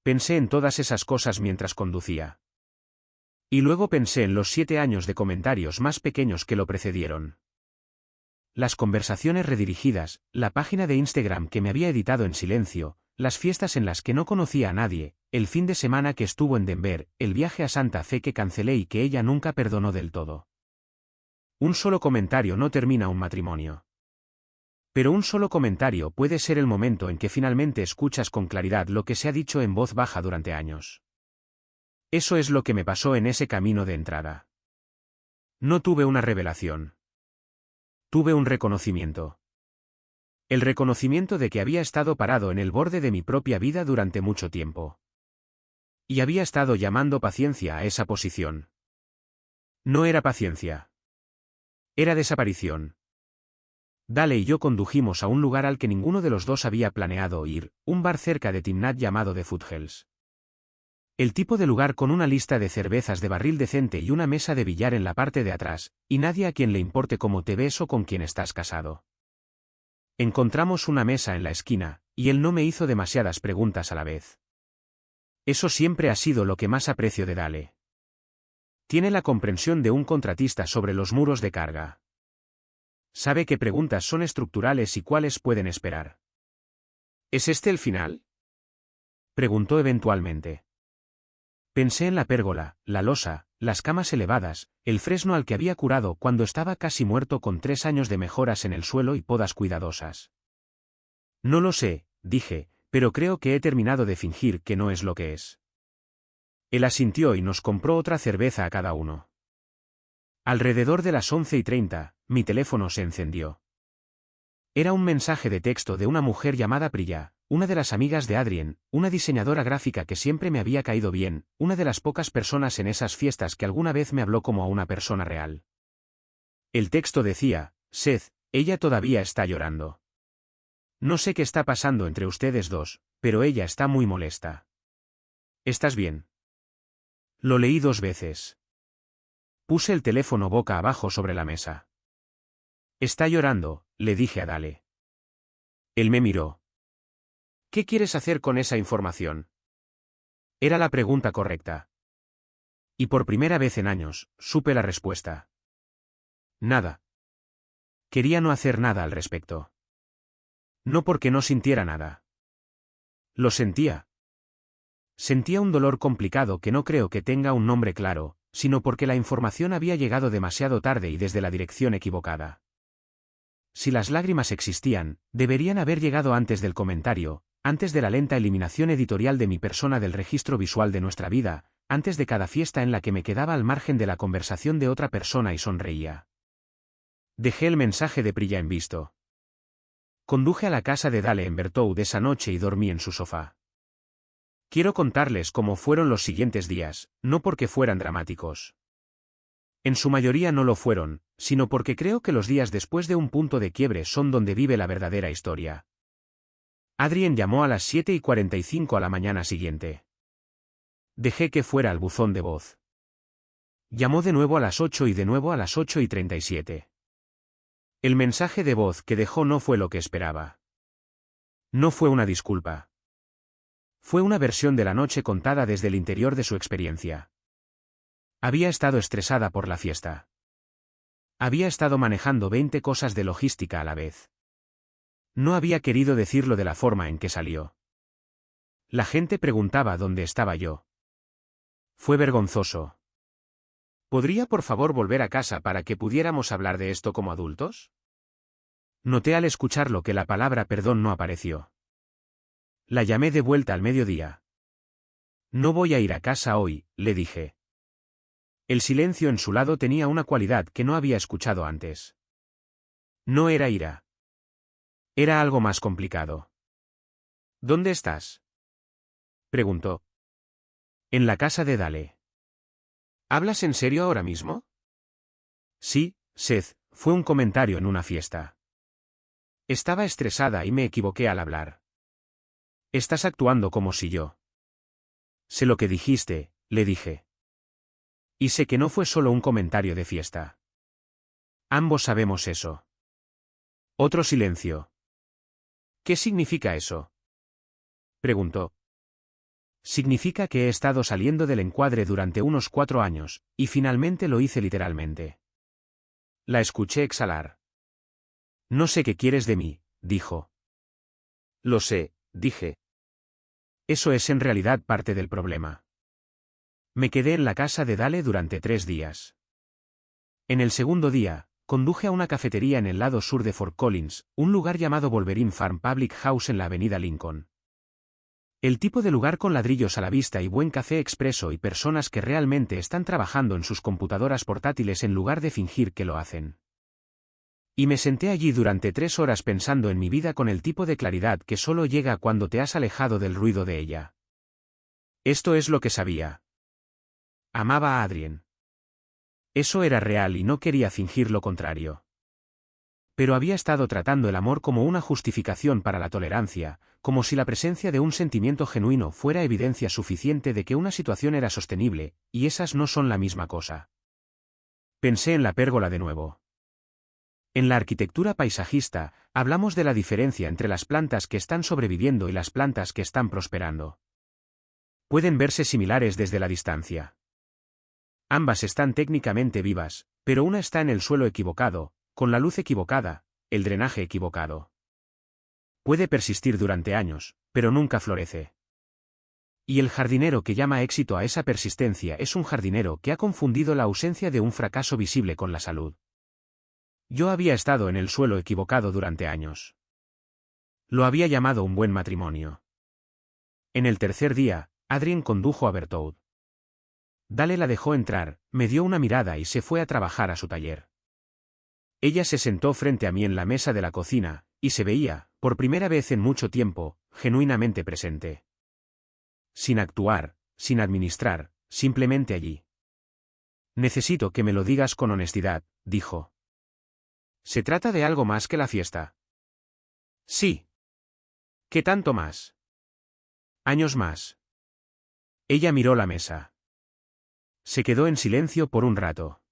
S1: Pensé en todas esas cosas mientras conducía. Y luego pensé en los 7 años de comentarios más pequeños que lo precedieron. Las conversaciones redirigidas, la página de Instagram que me había editado en silencio, las fiestas en las que no conocía a nadie, el fin de semana que estuvo en Denver, el viaje a Santa Fe que cancelé y que ella nunca perdonó del todo. Un solo comentario no termina un matrimonio. Pero un solo comentario puede ser el momento en que finalmente escuchas con claridad lo que se ha dicho en voz baja durante años. Eso es lo que me pasó en ese camino de entrada. No tuve una revelación. Tuve un reconocimiento. El reconocimiento de que había estado parado en el borde de mi propia vida durante mucho tiempo. Y había estado llamando paciencia a esa posición. No era paciencia. Era desaparición. Dale y yo condujimos a un lugar al que ninguno de los dos había planeado ir, un bar cerca de Timnat llamado The Foothills. El tipo de lugar con una lista de cervezas de barril decente y una mesa de billar en la parte de atrás, y nadie a quien le importe cómo te ves o con quién estás casado. Encontramos una mesa en la esquina, y él no me hizo demasiadas preguntas a la vez. Eso siempre ha sido lo que más aprecio de Dale. Tiene la comprensión de un contratista sobre los muros de carga. Sabe qué preguntas son estructurales y cuáles pueden esperar.
S2: ¿Es este el final?
S1: Preguntó eventualmente. Pensé en la pérgola, la losa, las camas elevadas, el fresno al que había curado cuando estaba casi muerto con 3 años de mejoras en el suelo y podas cuidadosas. No lo sé, dije, pero creo que he terminado de fingir que no es lo que es. Él asintió y nos compró otra cerveza a cada uno. Alrededor de las 11:30, mi teléfono se encendió. Era un mensaje de texto de una mujer llamada Priya, una de las amigas de Adrien, una diseñadora gráfica que siempre me había caído bien, una de las pocas personas en esas fiestas que alguna vez me habló como a una persona real. El texto decía: Seth, ella todavía está llorando. No sé qué está pasando entre ustedes dos, pero ella está muy molesta. ¿Estás bien? Lo leí 2 veces. Puse el teléfono boca abajo sobre la mesa. Está llorando, le dije a Dale. Él me miró.
S2: ¿Qué quieres hacer con esa información?
S1: Era la pregunta correcta. Y por primera vez en años, supe la respuesta. Nada. Quería no hacer nada al respecto. No porque no sintiera nada. Lo sentía. Sentía un dolor complicado que no creo que tenga un nombre claro, sino porque la información había llegado demasiado tarde y desde la dirección equivocada. Si las lágrimas existían, deberían haber llegado antes del comentario, antes de la lenta eliminación editorial de mi persona del registro visual de nuestra vida, antes de cada fiesta en la que me quedaba al margen de la conversación de otra persona y sonreía. Dejé el mensaje de Priya en visto. Conduje a la casa de Dale en Berthoud esa noche y dormí en su sofá. Quiero contarles cómo fueron los siguientes días, no porque fueran dramáticos. En su mayoría no lo fueron, sino porque creo que los días después de un punto de quiebre son donde vive la verdadera historia. Adrien llamó a las 7:45 a la mañana siguiente. Dejé que fuera al buzón de voz. Llamó de nuevo a las 8 y de nuevo a las 8:37. El mensaje de voz que dejó no fue lo que esperaba. No fue una disculpa. Fue una versión de la noche contada desde el interior de su experiencia. Había estado estresada por la fiesta. Había estado manejando 20 cosas de logística a la vez. No había querido decirlo de la forma en que salió. La gente preguntaba dónde estaba yo. Fue vergonzoso.
S2: ¿Podría por favor volver a casa para que pudiéramos hablar de esto como adultos?
S1: Noté al escucharlo que la palabra perdón no apareció. La llamé de vuelta al mediodía. No voy a ir a casa hoy, le dije. El silencio en su lado tenía una cualidad que no había escuchado antes. No era ira. Era algo más complicado.
S2: ¿Dónde estás?,
S1: preguntó. En la casa de Dale.
S2: ¿Hablas en serio ahora mismo?
S1: Sí, Seth, fue un comentario en una fiesta. Estaba estresada y me equivoqué al hablar. Estás actuando como si yo. Sé lo que dijiste, le dije. Y sé que no fue solo un comentario de fiesta. Ambos sabemos eso. Otro silencio.
S2: ¿Qué significa eso?,
S1: preguntó. Significa que he estado saliendo del encuadre durante unos 4 años, y finalmente lo hice literalmente. La escuché exhalar. No sé qué quieres de mí, dijo.
S2: Lo sé, dije.
S1: Eso es en realidad parte del problema. Me quedé en la casa de Dale durante 3 días. En el segundo día, conduje a una cafetería en el lado sur de Fort Collins, un lugar llamado Wolverine Farm Public House en la avenida Lincoln. El tipo de lugar con ladrillos a la vista y buen café expreso y personas que realmente están trabajando en sus computadoras portátiles en lugar de fingir que lo hacen. Y me senté allí durante 3 horas pensando en mi vida con el tipo de claridad que solo llega cuando te has alejado del ruido de ella. Esto es lo que sabía. Amaba a Adrien. Eso era real y no quería fingir lo contrario. Pero había estado tratando el amor como una justificación para la tolerancia, como si la presencia de un sentimiento genuino fuera evidencia suficiente de que una situación era sostenible, y esas no son la misma cosa. Pensé en la pérgola de nuevo. En la arquitectura paisajista, hablamos de la diferencia entre las plantas que están sobreviviendo y las plantas que están prosperando. Pueden verse similares desde la distancia. Ambas están técnicamente vivas, pero una está en el suelo equivocado, Con la luz equivocada, el drenaje equivocado. Puede persistir durante años, pero nunca florece. Y el jardinero que llama éxito a esa persistencia es un jardinero que ha confundido la ausencia de un fracaso visible con la salud. Yo había estado en el suelo equivocado durante años. Lo había llamado un buen matrimonio. En el tercer día, Adrien condujo a Berthoud. Dale la dejó entrar, me dio una mirada y se fue a trabajar a su taller. Ella se sentó frente a mí en la mesa de la cocina, y se veía, por primera vez en mucho tiempo, genuinamente presente. Sin actuar, sin administrar, simplemente allí. Necesito que me lo digas con honestidad, dijo. ¿Se trata de algo más que la fiesta? Sí. ¿Qué tanto más? Años más. Ella miró la mesa. Se quedó en silencio por un rato.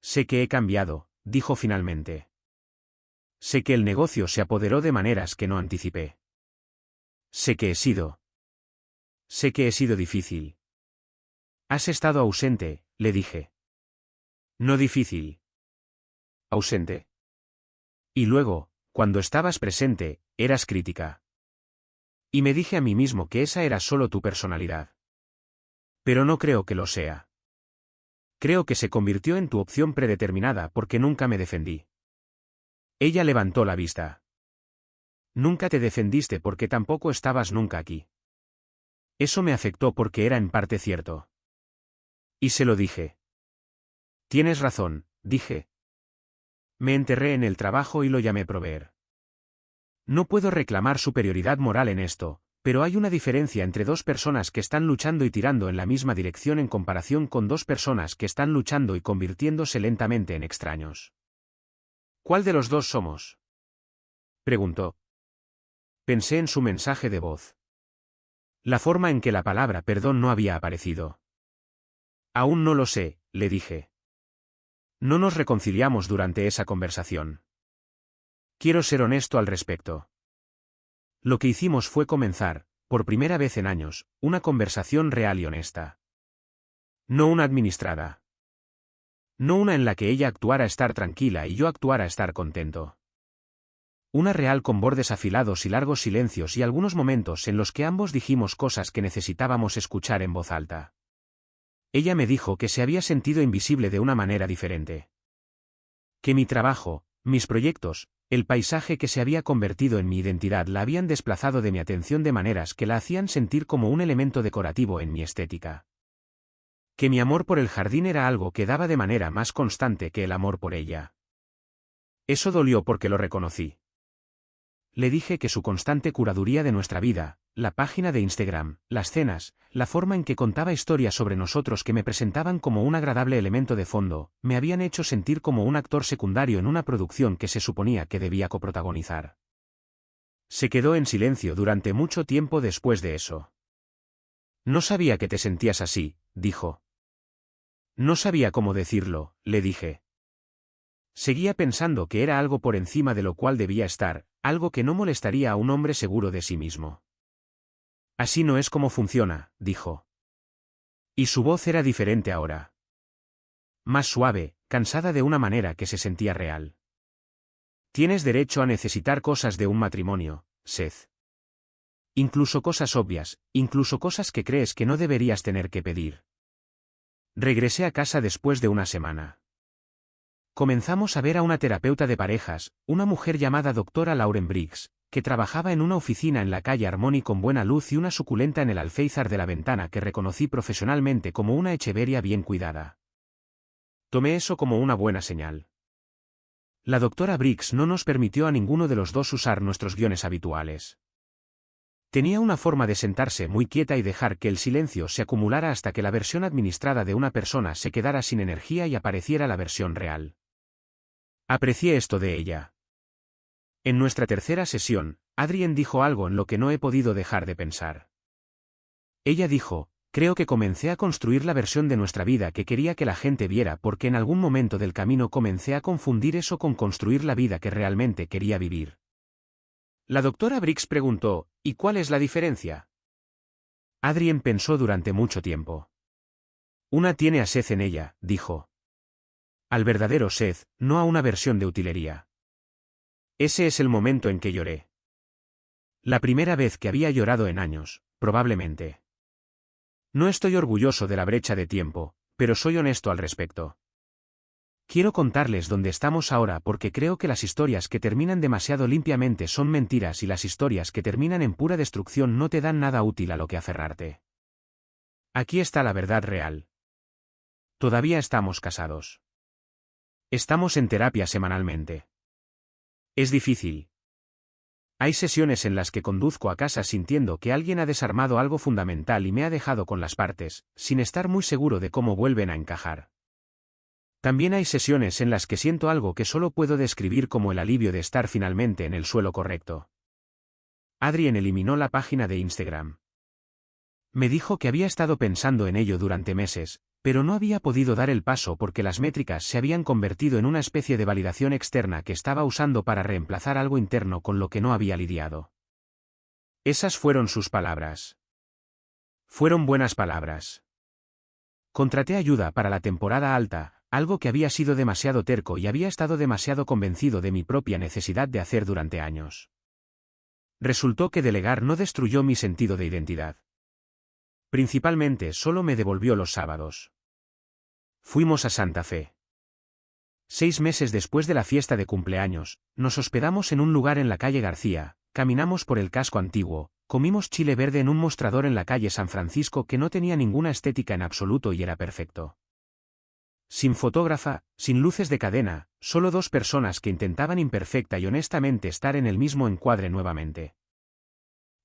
S1: Sé que he cambiado, dijo finalmente. Sé que el negocio se apoderó de maneras que no anticipé. Sé que he sido difícil. Has estado ausente, le dije. No difícil. Ausente. Y luego, cuando estabas presente, eras crítica. Y me dije a mí mismo que esa era solo tu personalidad. Pero no creo que lo sea. Creo que se convirtió en tu opción predeterminada porque nunca me defendí. Ella levantó la vista. Nunca te defendiste porque tampoco estabas nunca aquí. Eso me afectó porque era en parte cierto. Y se lo dije. Tienes razón, dije. Me enterré en el trabajo y lo llamé proveer. No puedo reclamar superioridad moral en esto, pero hay una diferencia entre dos personas que están luchando y tirando en la misma dirección en comparación con dos personas que están luchando y convirtiéndose lentamente en extraños. ¿Cuál de los dos somos? Preguntó. Pensé en su mensaje de voz. La forma en que la palabra perdón no había aparecido. Aún no lo sé, le dije. No nos reconciliamos durante esa conversación. Quiero ser honesto al respecto. Lo que hicimos fue comenzar, por primera vez en años, una conversación real y honesta. No una administrada. No una en la que ella actuara estar tranquila y yo actuara estar contento. Una real con bordes afilados y largos silencios y algunos momentos en los que ambos dijimos cosas que necesitábamos escuchar en voz alta. Ella me dijo que se había sentido invisible de una manera diferente. Que mi trabajo, mis proyectos, el paisaje que se había convertido en mi identidad la habían desplazado de mi atención de maneras que la hacían sentir como un elemento decorativo en mi estética. Que mi amor por el jardín era algo que daba de manera más constante que el amor por ella. Eso dolió porque lo reconocí. Le dije que su constante curaduría de nuestra vida, la página de Instagram, las cenas, la forma en que contaba historias sobre nosotros que me presentaban como un agradable elemento de fondo, me habían hecho sentir como un actor secundario en una producción que se suponía que debía coprotagonizar. Se quedó en silencio durante mucho tiempo después de eso. No sabía que te sentías así, dijo. No sabía cómo decirlo, le dije. Seguía pensando que era algo por encima de lo cual debía estar, algo que no molestaría a un hombre seguro de sí mismo. Así no es como funciona, dijo. Y su voz era diferente ahora. Más suave, cansada de una manera que se sentía real. Tienes derecho a necesitar cosas de un matrimonio, Seth. Incluso cosas obvias, incluso cosas que crees que no deberías tener que pedir. Regresé a casa después de una semana. Comenzamos a ver a una terapeuta de parejas, una mujer llamada doctora Lauren Briggs, que trabajaba en una oficina en la calle Harmony con buena luz y una suculenta en el alféizar de la ventana que reconocí profesionalmente como una Echeveria bien cuidada. Tomé eso como una buena señal. La doctora Briggs no nos permitió a ninguno de los dos usar nuestros guiones habituales. Tenía una forma de sentarse muy quieta y dejar que el silencio se acumulara hasta que la versión administrada de una persona se quedara sin energía y apareciera la versión real. Aprecié esto de ella. En nuestra tercera sesión, Adrien dijo algo en lo que no he podido dejar de pensar. Ella dijo, creo que comencé a construir la versión de nuestra vida que quería que la gente viera porque en algún momento del camino comencé a confundir eso con construir la vida que realmente quería vivir. La doctora Briggs preguntó, ¿y cuál es la diferencia? Adrien pensó durante mucho tiempo. Una tiene a Seth en ella, dijo. Al verdadero Seth, no a una versión de utilería. Ese es el momento en que lloré. La primera vez que había llorado en años, probablemente. No estoy orgulloso de la brecha de tiempo, pero soy honesto al respecto. Quiero contarles dónde estamos ahora porque creo que las historias que terminan demasiado limpiamente son mentiras y las historias que terminan en pura destrucción no te dan nada útil a lo que aferrarte. Aquí está la verdad real. Todavía estamos casados. Estamos en terapia semanalmente. Es difícil. Hay sesiones en las que conduzco a casa sintiendo que alguien ha desarmado algo fundamental y me ha dejado con las partes, sin estar muy seguro de cómo vuelven a encajar. También hay sesiones en las que siento algo que solo puedo describir como el alivio de estar finalmente en el suelo correcto. Adrien eliminó la página de Instagram. Me dijo que había estado pensando en ello durante meses, pero no había podido dar el paso porque las métricas se habían convertido en una especie de validación externa que estaba usando para reemplazar algo interno con lo que no había lidiado. Esas fueron sus palabras. Fueron buenas palabras. Contraté ayuda para la temporada alta, algo que había sido demasiado terco y había estado demasiado convencido de mi propia necesidad de hacer durante años. Resultó que delegar no destruyó mi sentido de identidad. Principalmente solo me devolvió los sábados. Fuimos a Santa Fe. 6 meses después de la fiesta de cumpleaños, nos hospedamos en un lugar en la calle García, caminamos por el casco antiguo, comimos chile verde en un mostrador en la calle San Francisco que no tenía ninguna estética en absoluto y era perfecto. Sin fotógrafa, sin luces de cadena, solo 2 personas que intentaban imperfecta y honestamente estar en el mismo encuadre nuevamente.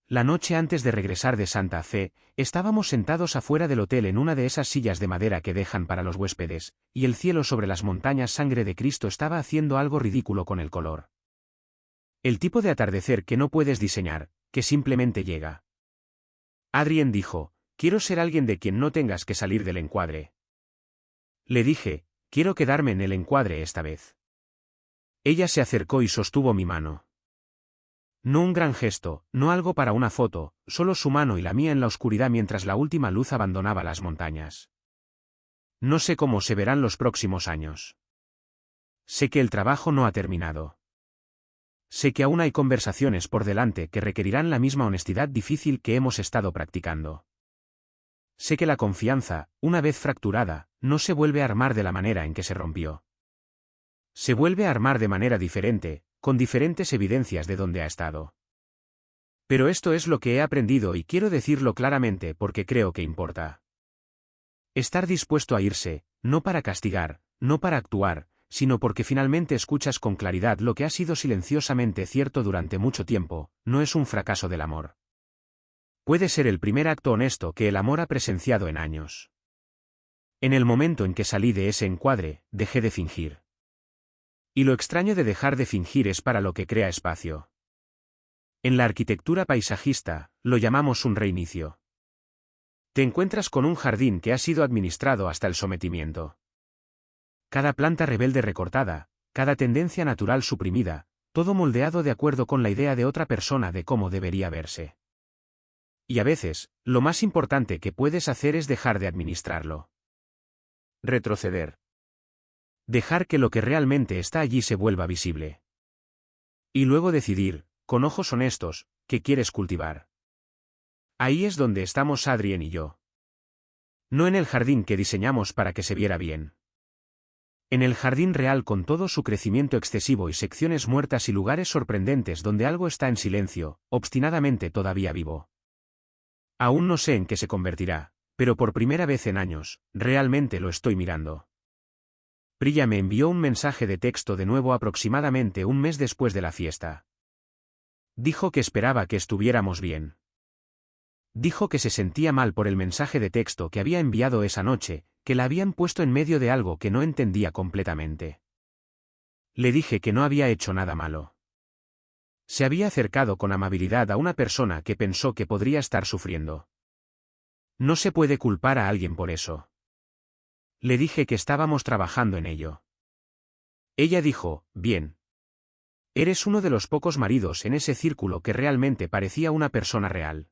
S1: La noche antes de regresar de Santa Fe, estábamos sentados afuera del hotel en una de esas sillas de madera que dejan para los huéspedes, y el cielo sobre las montañas Sangre de Cristo estaba haciendo algo ridículo con el color. El tipo de atardecer que no puedes diseñar, que simplemente llega. Adrien dijo, quiero ser alguien de quien no tengas que salir del encuadre. Le dije, quiero quedarme en el encuadre esta vez. Ella se acercó y sostuvo mi mano. No un gran gesto, no algo para una foto, solo su mano y la mía en la oscuridad mientras la última luz abandonaba las montañas. No sé cómo se verán los próximos años. Sé que el trabajo no ha terminado. Sé que aún hay conversaciones por delante que requerirán la misma honestidad difícil que hemos estado practicando. Sé que la confianza, una vez fracturada, no se vuelve a armar de la manera en que se rompió. Se vuelve a armar de manera diferente, con diferentes evidencias de dónde ha estado. Pero esto es lo que he aprendido y quiero decirlo claramente porque creo que importa. Estar dispuesto a irse, no para castigar, no para actuar, sino porque finalmente escuchas con claridad lo que ha sido silenciosamente cierto durante mucho tiempo, no es un fracaso del amor. Puede ser el primer acto honesto que el amor ha presenciado en años. En el momento en que salí de ese encuadre, dejé de fingir. Y lo extraño de dejar de fingir es para lo que crea espacio. En la arquitectura paisajista, lo llamamos un reinicio. Te encuentras con un jardín que ha sido administrado hasta el sometimiento. Cada planta rebelde recortada, cada tendencia natural suprimida, todo moldeado de acuerdo con la idea de otra persona de cómo debería verse. Y a veces, lo más importante que puedes hacer es dejar de administrarlo. Retroceder. Dejar que lo que realmente está allí se vuelva visible. Y luego decidir, con ojos honestos, qué quieres cultivar. Ahí es donde estamos Adrien y yo. No en el jardín que diseñamos para que se viera bien. En el jardín real con todo su crecimiento excesivo y secciones muertas y lugares sorprendentes donde algo está en silencio, obstinadamente todavía vivo. Aún no sé en qué se convertirá, pero por primera vez en años, realmente lo estoy mirando. Priya me envió un mensaje de texto de nuevo aproximadamente un mes después de la fiesta. Dijo que esperaba que estuviéramos bien. Dijo que se sentía mal por el mensaje de texto que había enviado esa noche, que la habían puesto en medio de algo que no entendía completamente. Le dije que no había hecho nada malo. Se había acercado con amabilidad a una persona que pensó que podría estar sufriendo. No se puede culpar a alguien por eso. Le dije que estábamos trabajando en ello. Ella dijo, bien. Eres uno de los pocos maridos en ese círculo que realmente parecía una persona real.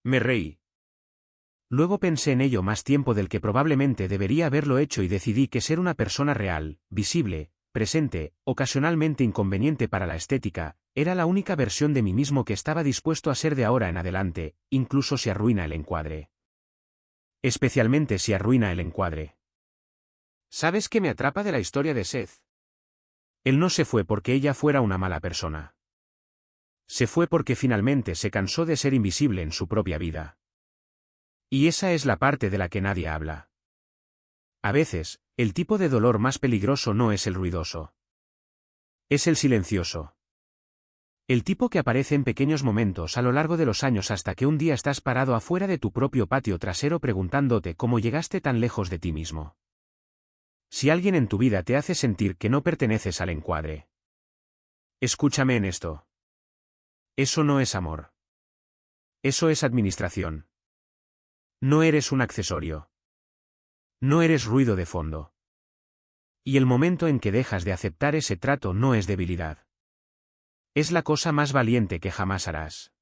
S1: Me reí. Luego pensé en ello más tiempo del que probablemente debería haberlo hecho y decidí que ser una persona real, visible, presente, ocasionalmente inconveniente para la estética, era la única versión de mí mismo que estaba dispuesto a ser de ahora en adelante, incluso si arruina el encuadre. Especialmente si arruina el encuadre.
S2: ¿Sabes qué me atrapa de la historia de Seth?
S1: Él no se fue porque ella fuera una mala persona. Se fue porque finalmente se cansó de ser invisible en su propia vida. Y esa es la parte de la que nadie habla. A veces, el tipo de dolor más peligroso no es el ruidoso. Es el silencioso. El tipo que aparece en pequeños momentos a lo largo de los años hasta que un día estás parado afuera de tu propio patio trasero preguntándote cómo llegaste tan lejos de ti mismo. Si alguien en tu vida te hace sentir que no perteneces al encuadre. Escúchame en esto. Eso no es amor. Eso es administración. No eres un accesorio. No eres ruido de fondo. Y el momento en que dejas de aceptar ese trato no es debilidad. Es la cosa más valiente que jamás harás.